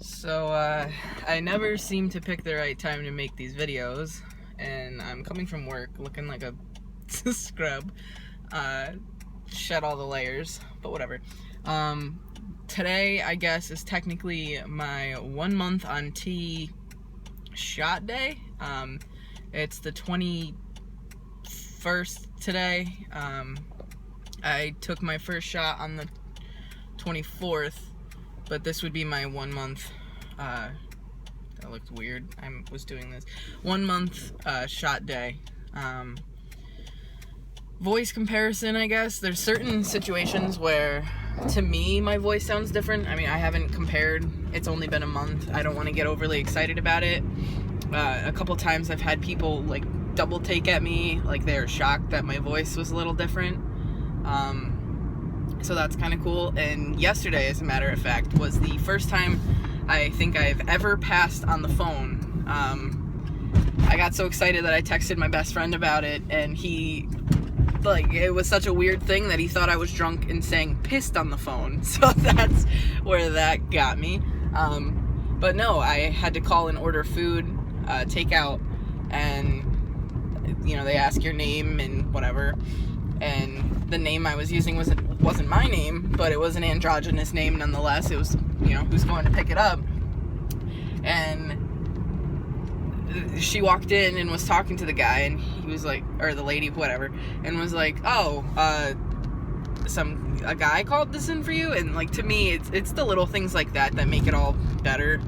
So, I never seem to pick the right time to make these videos, and I'm coming from work looking like a scrub, shed all the layers, but whatever. Today, I guess, is technically my 1 month on T shot day. It's the 21st today. I took my first shot on the 24th, but this would be my 1 month, that looked weird, I was doing this, 1 month, shot day. Voice comparison, I guess. There's certain situations where, to me, my voice sounds different. I mean, I haven't compared, it's only been a month, I don't want to get overly excited about it. A couple times I've had people, like, double take at me, like they're shocked that my voice was a little different. So that's kind of cool. And yesterday, as a matter of fact, was the first time I think I've ever passed on the phone. I got so excited that I texted my best friend about it, and he, like, it was such a weird thing that he thought I was drunk and saying pissed on the phone. So that's where that got me. But no, I had to call and order food, takeout, and, you know, they ask your name and whatever. And the name I was using wasn't my name, but it was an androgynous name nonetheless. It was, you know, who's going to pick it up. And she walked in and was talking to the guy, and he was like, or the lady, whatever, and was like, oh, a guy called this in for you? And, like, to me, it's the little things like that that make it all better.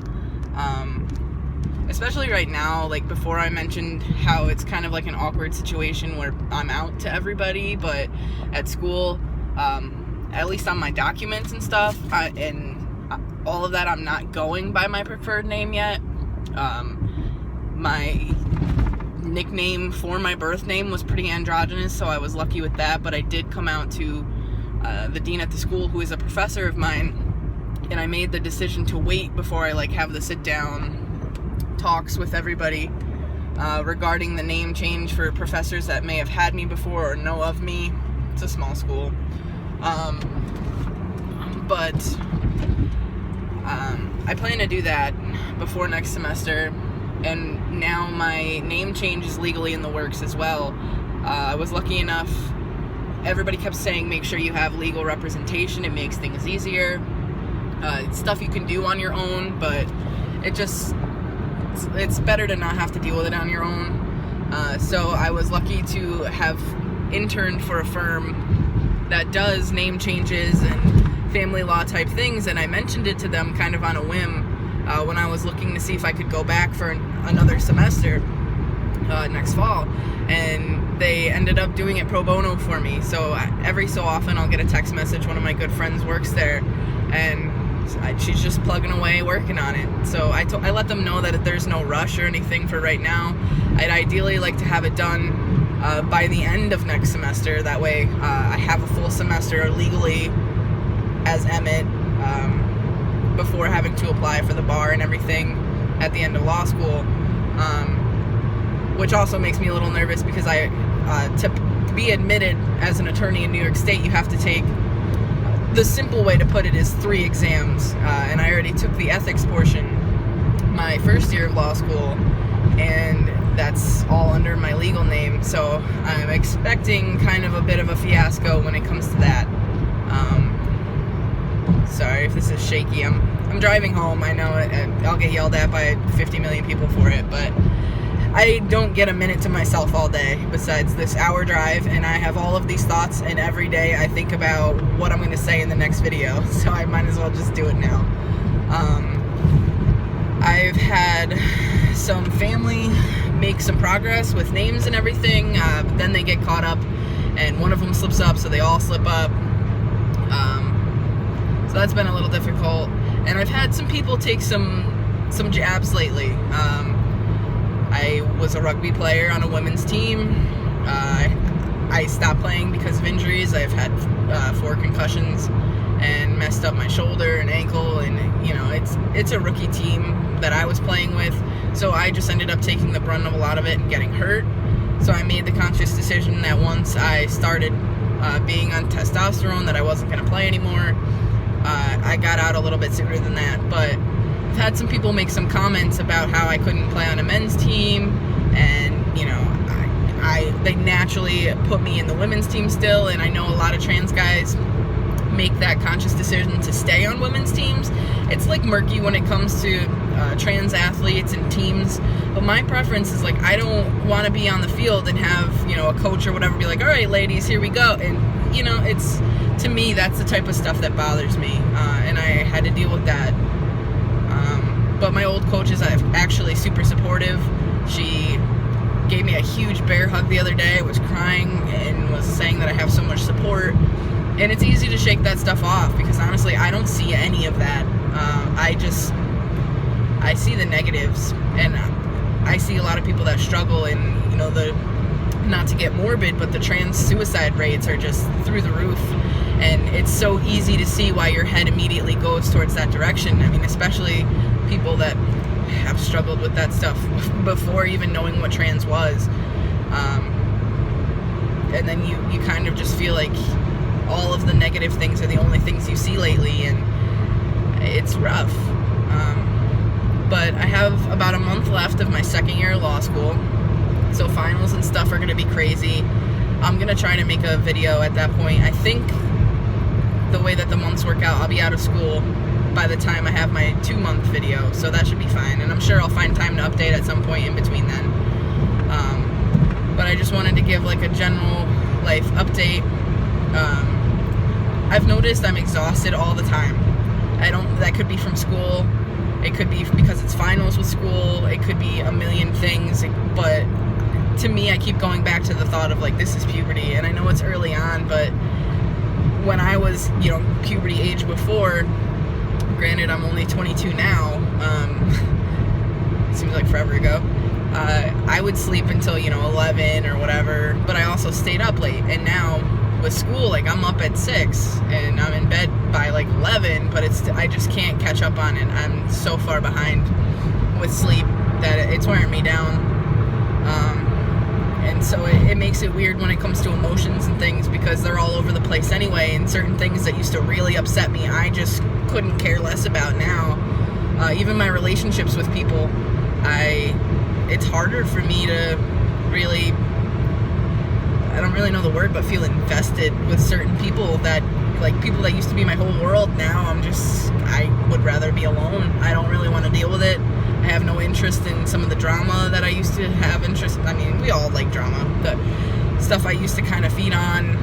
Especially right now, like, before I mentioned how it's kind of like an awkward situation where I'm out to everybody, but at school, at least on my documents and stuff, and all of that, I'm not going by my preferred name yet. My nickname for my birth name was pretty androgynous, so I was lucky with that, but I did come out to the dean at the school, who is a professor of mine, and I made the decision to wait before I, like, have the sit-down talks with everybody regarding the name change for professors that may have had me before or know of me. It's a small school. But I plan to do that before next semester, and now my name change is legally in the works as well. I was lucky enough, everybody kept saying make sure you have legal representation, it makes things easier. It's stuff you can do on your own, but it's better to not have to deal with it on your own. So I was lucky to have interned for a firm that does name changes and family law type things, and I mentioned it to them kind of on a whim when I was looking to see if I could go back for another semester next fall, and they ended up doing it pro bono for me. So every so often I'll get a text message, one of my good friends works there, and she's just plugging away working on it. So I let them know that there's no rush or anything for right now. I'd ideally like to have it done by the end of next semester. That way I have a full semester legally as Emmett before having to apply for the bar and everything at the end of law school, which also makes me a little nervous because to be admitted as an attorney in New York State, you have to take, the simple way to put it is 3 exams, and I already took the ethics portion my first year of law school, and that's all under my legal name, so I'm expecting kind of a bit of a fiasco when it comes to that. Sorry if this is shaky, I'm driving home, I know I'll get yelled at by 50 million people for it, but I don't get a minute to myself all day besides this hour drive, and I have all of these thoughts, and every day I think about what I'm going to say in the next video, so I might as well just do it now. I've had some family make some progress with names and everything, but then they get caught up, and one of them slips up, so they all slip up. So that's been a little difficult, and I've had some people take some jabs lately. I was a rugby player on a women's team. I stopped playing because of injuries. I've had 4 concussions and messed up my shoulder and ankle, and, you know, it's a rookie team that I was playing with, so I just ended up taking the brunt of a lot of it and getting hurt. So I made the conscious decision that once I started being on testosterone that I wasn't going to play anymore. I got out a little bit sooner than that, but had some people make some comments about how I couldn't play on a men's team, and, you know, they naturally put me in the women's team still, and I know a lot of trans guys make that conscious decision to stay on women's teams. It's like murky when it comes to trans athletes and teams, but my preference is like, I don't want to be on the field and have, you know, a coach or whatever be like, all right ladies, here we go, and, you know, it's, to me, that's the type of stuff that bothers me, and I had to deal with that. But my old coach is actually super supportive. She gave me a huge bear hug the other day. I was crying and was saying that I have so much support. And it's easy to shake that stuff off, because honestly, I don't see any of that. I see the negatives, and I see a lot of people that struggle, and, you know, not to get morbid, but the trans suicide rates are just through the roof. And it's so easy to see why your head immediately goes towards that direction. I mean, especially people that have struggled with that stuff before even knowing what trans was. And then you kind of just feel like all of the negative things are the only things you see lately, and it's rough. But I have about a month left of my second year of law school, so finals and stuff are going to be crazy. I'm going to try to make a video at that point. I think the way that the months work out, I'll be out of school by the time I have my 2-month video, so that should be fine, and I'm sure I'll find time to update at some point in between then. But I just wanted to give like a general life update. I've noticed I'm exhausted all the time. That could be from school, it could be because it's finals with school, it could be a million things, but to me, I keep going back to the thought of like, this is puberty, and I know it's early on, but when I was, you know, puberty age before, granted I'm only 22 now, it seems like forever ago, I would sleep until, you know, 11 or whatever, but I also stayed up late, and now with school, like, I'm up at 6 and I'm in bed by like 11, but I just can't catch up on it. I'm so far behind with sleep that it's wearing me down, and so it makes it weird when it comes to emotions and things, because they're all over the place anyway, and certain things that used to really upset me, I just couldn't care less about now. Even my relationships with people, it's harder for me to really, I don't really know the word, but feel invested with certain people that, like, people that used to be my whole world. Now I would rather be alone. I don't really want to deal with it. I have no interest in some of the drama that I used to have interest. I mean, we all like drama. The stuff I used to kind of feed on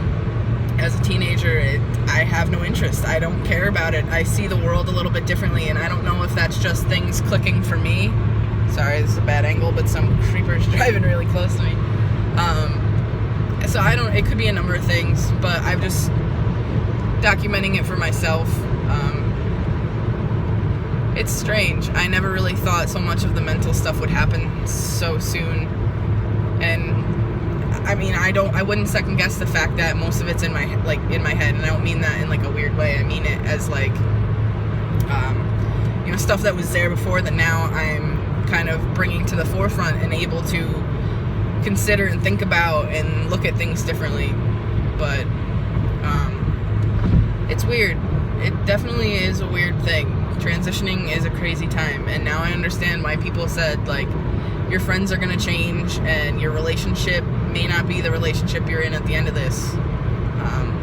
as a teenager, I have no interest. I don't care about it. I see the world a little bit differently, and I don't know if that's just things clicking for me. Sorry, this is a bad angle, but some creeper's driving really close to me. So it could be a number of things, but I'm just documenting it for myself. It's strange. I never really thought so much of the mental stuff would happen so soon. And I mean, I wouldn't second guess the fact that most of it's in my head, and I don't mean that in like a weird way. I mean it as like, you know, stuff that was there before that now I'm kind of bringing to the forefront and able to consider and think about and look at things differently. But it's weird. It definitely is a weird thing. Transitioning is a crazy time, and now I understand why people said, like, your friends are going to change and your relationship may not be the relationship you're in at the end of this.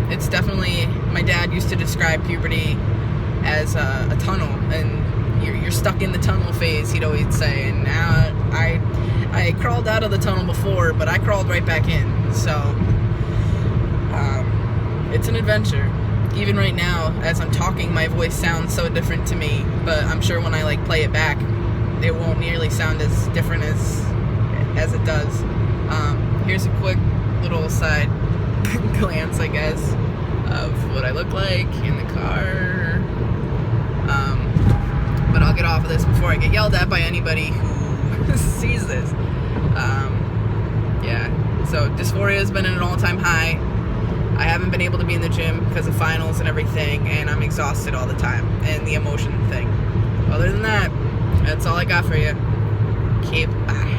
It's definitely, my dad used to describe puberty as a tunnel, and you're stuck in the tunnel phase, he'd always say. And now I crawled out of the tunnel before, but I crawled right back in. So it's an adventure. Even right now, as I'm talking, my voice sounds so different to me, but I'm sure when I like play it back, it won't nearly sound as different as it does. Here's a quick little side glance, I guess, of what I look like in the car. But I'll get off of this before I get yelled at by anybody who sees this. Yeah, so dysphoria has been at an all-time high. I haven't been able to be in the gym because of finals and everything, and I'm exhausted all the time, and the emotion thing. Other than that, that's all I got for you. Okay, bye.